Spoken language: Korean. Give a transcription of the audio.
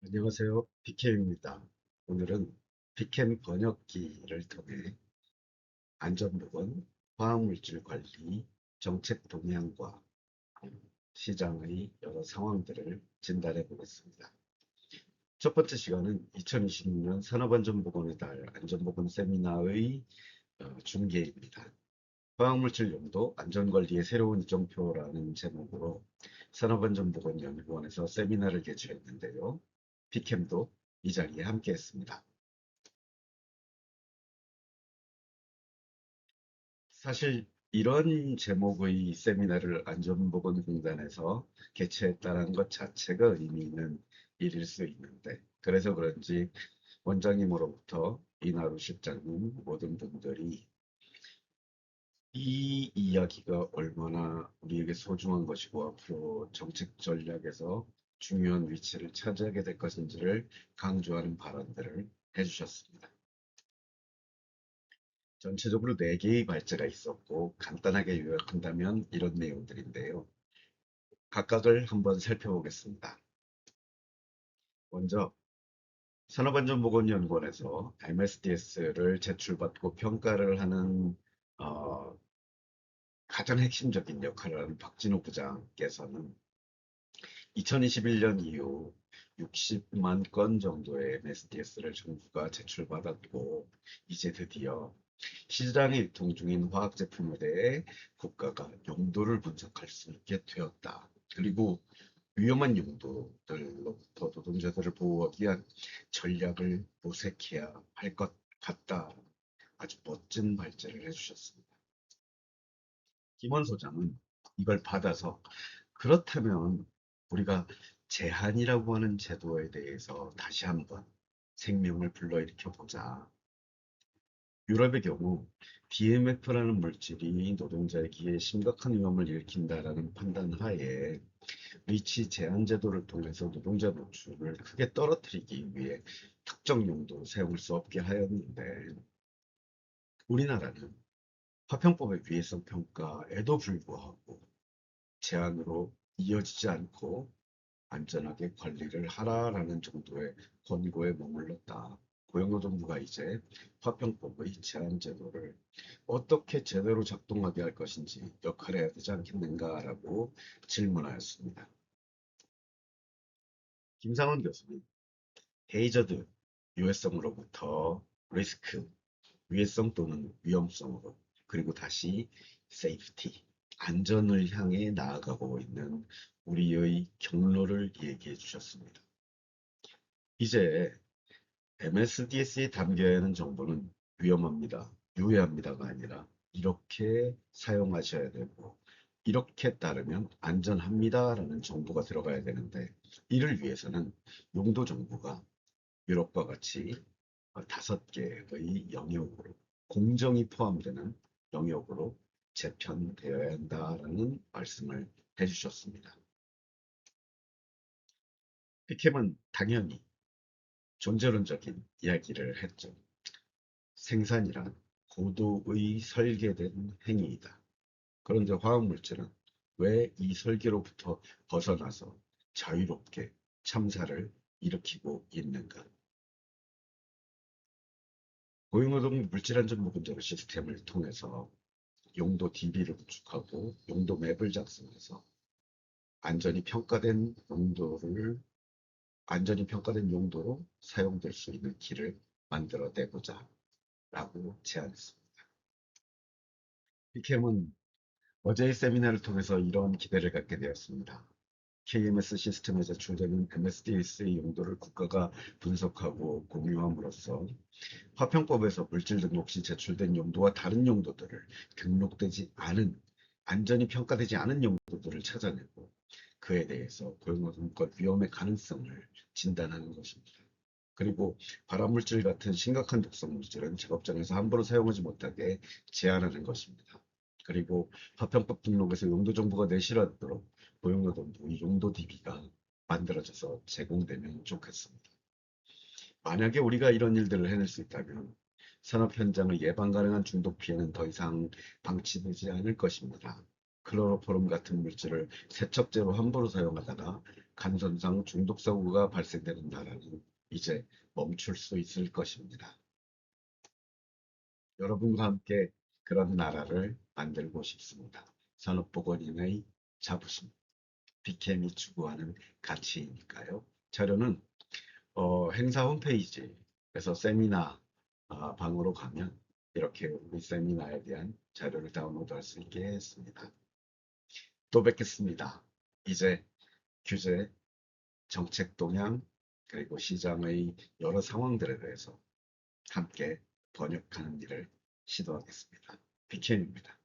안녕하세요. PK입니다. 오늘은 PChem 번역기를 통해 안전보건, 화학물질 관리, 정책 동향과 시장의 여러 상황들을 진단해 보겠습니다. 첫 번째 시간은 2026년 산업안전보건의 달 안전보건 세미나의 중계입니다. 화학물질 용도 안전관리의 새로운 이정표라는 제목으로 산업안전보건연구원에서 세미나를 개최했는데요. PChem도 이 자리에 함께했습니다. 사실 이런 제목의 세미나를 안전보건공단에서 개최했다는 것 자체가 의미 있는 일일 수 있는데, 그래서 그런지 원장님으로부터 이나루 실장님 모든 분들이 이 이야기가 얼마나 우리에게 소중한 것이고 앞으로 정책 전략에서 중요한 위치를 차지하게 될 것인지를 강조하는 발언들을 해주셨습니다. 전체적으로 4개의 발제가 있었고 간단하게 요약한다면 이런 내용들인데요. 각각을 한번 살펴보겠습니다. 먼저 산업안전보건연구원에서 MSDS를 제출받고 평가를 하는 어, 가장 핵심적인 역할을 하는 박진호 부장께서는 2021년 이후 60만 건 정도의 MSDS를 정부가 제출받았고 이제 드디어 시장에 유통 중인 화학 제품에 대해 국가가 용도를 분석할 수 있게 되었다. 그리고 위험한 용도들로부터 노동자들을 보호하기 위한 전략을 모색해야 할 것 같다. 아주 멋진 발제를 해주셨습니다. 김원 소장은 이걸 받아서 그렇다면 우리가 제한이라고 하는 제도에 대해서 다시 한번 생명을 불러일으켜 보자. 유럽의 경우 DMF라는 물질이 노동자에게 심각한 위험을 일으킨다라는 판단 하에 위치 제한 제도를 통해서 노동자 노출을 크게 떨어뜨리기 위해 특정 용도로 사용할 수 없게 하였는데 우리나라는 화평법의 위해성 평가에도 불구하고 제한으로 이어지지 않고 안전하게 관리를 하라라는 정도의 권고에 머물렀다. 고용노동부가 이제 화평법의 제한 제도를 어떻게 제대로 작동하게 할 것인지 역할해야 되지 않겠는가라고 질문하였습니다. 김상원 교수는 헤이저드, 유해성으로부터 리스크, 위해성 또는 위험성으로 그리고 다시 세이프티, 안전을 향해 나아가고 있는 우리의 경로를 얘기해 주셨습니다. 이제 MSDS에 담겨야 하는 정보는 위험합니다, 유해합니다가 아니라 이렇게 사용하셔야 되고 이렇게 따르면 안전합니다라는 정보가 들어가야 되는데 이를 위해서는 용도 정보가 유럽과 같이 5개의 영역으로 공정이 포함되는 영역으로 재편되어야 한다라는 말씀을 해주셨습니다. 피켐은 당연히 존재론적인 이야기를 했죠. 생산이란 고도의 설계된 행위이다. 그런데 화학물질은 왜 이 설계로부터 벗어나서 자유롭게 참사를 일으키고 있는가? 고용노동 물질안전보건제로 시스템을 통해서 용도 DB를 구축하고 용도 맵을 작성해서 안전이 평가된 용도를 안전이 평가된 용도로 사용될 수 있는 길을 만들어내보자 라고 제안했습니다. PChem은 어제의 세미나를 통해서 이런 기대를 갖게 되었습니다. KMS 시스템에 제출되는 MSDS의 용도를 국가가 분석하고 공유함으로써 화평법에서 물질 등록 시 제출된 용도와 다른 용도들을 등록되지 않은 안전이 평가되지 않은 용도들을 찾아내고 그에 대해서 고용노동과 위험의 가능성을 진단하는 것입니다. 그리고 발암물질 같은 심각한 독성 물질은 작업장에서 함부로 사용하지 못하게 제한하는 것입니다. 그리고 화평법 등록에서 용도 정보가 내실하도록 고용노동부 용도 DB가 만들어져서 제공되면 좋겠습니다. 만약에 우리가 이런 일들을 해낼 수 있다면 산업 현장의 예방 가능한 중독 피해는 더 이상 방치되지 않을 것입니다. 클로로포름 같은 물질을 세척제로 함부로 사용하다가 간선상 중독 사고가 발생되는 나라는 이제 멈출 수 있을 것입니다. 여러분과 함께 그런 나라를 만들고 싶습니다. 산업보건인의 자부심, 비캠이 추구하는 가치이니까요. 자료는 행사 홈페이지에서 세미나 방으로 가면 이렇게 우리 세미나에 대한 자료를 다운로드할 수 있게 했습니다. 또 뵙겠습니다. 이제 규제, 정책 동향, 그리고 시장의 여러 상황들에 대해서 함께 번역하는 일을 시도하겠습니다. BK입니다.